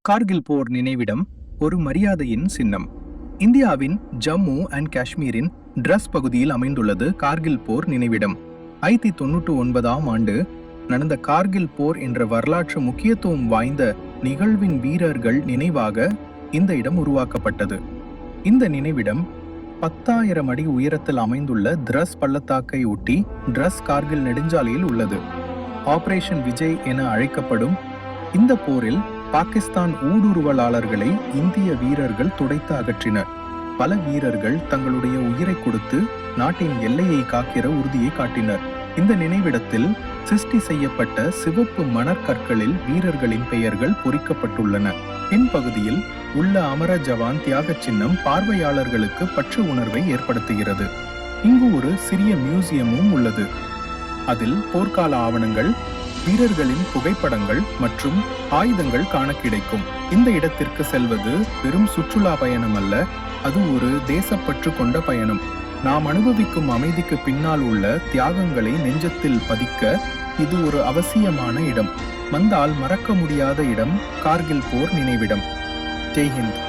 கார்கில் போர் நினைவிடம் ஒரு மரியாதையின் சின்னம். இந்தியாவின் ஜம்மு அண்ட் காஷ்மீரின் டிரஸ் பகுதியில் அமைந்துள்ளது கார்கில் போர் நினைவிடம். 1999ஆம் ஆண்டு நடந்த கார்கில் போர் என்ற வரலாற்று முக்கியத்துவம் வாய்ந்த நிகழ்வின் வீரர்கள் நினைவாக இந்த இடம் உருவாக்கப்பட்டது. இந்த நினைவிடம் 10,000 அடி உயரத்தில் அமைந்துள்ள திரஸ் பள்ளத்தாக்கை ஒட்டி டிரஸ் கார்கில் நெடுஞ்சாலையில் உள்ளது. ஆபரேஷன் விஜய் என அழைக்கப்படும் இந்த போரில் பாகிஸ்தான் ஊடுருவலாளர்களை இந்திய வீரர்கள் துடைத்து அகற்றினர். பல வீரர்கள் தங்களுடைய உயிரை கொடுத்து நாட்டின் எல்லையை காக்கிற உறுதியை காட்டினர். இந்த நினைவிடத்தில் சிருஷ்டி செய்யப்பட்ட சிவப்பு மணற்கற்களில் வீரர்களின் பெயர்கள் பொறிக்கப்பட்டுள்ளன. பின்பகுதியில் உள்ள அமர ஜவான் தியாக சின்னம் பார்வையாளர்களுக்கு பற்று உணர்வை ஏற்படுத்துகிறது. இங்கு ஒரு சிறிய மியூசியமும் உள்ளது. அதில் போர்க்கால ஆவணங்கள், வீரர்களின் புகைப்படங்கள் மற்றும் ஆயுதங்கள் காண கிடைக்கும். இந்த இடத்திற்கு செல்வது வெறும் சுற்றுலா பயணம் அல்ல, அது ஒரு தேசப்பற்று கொண்ட பயணம். நாம் அனுபவிக்கும் அமைதிக்கு பின்னால் உள்ள தியாகங்களை நெஞ்சத்தில் பதிக்க இது ஒரு அவசியமான இடம். வந்தால் மறக்க முடியாத இடம் கார்கில் போர் நினைவிடம். ஜெய் ஹிந்த்.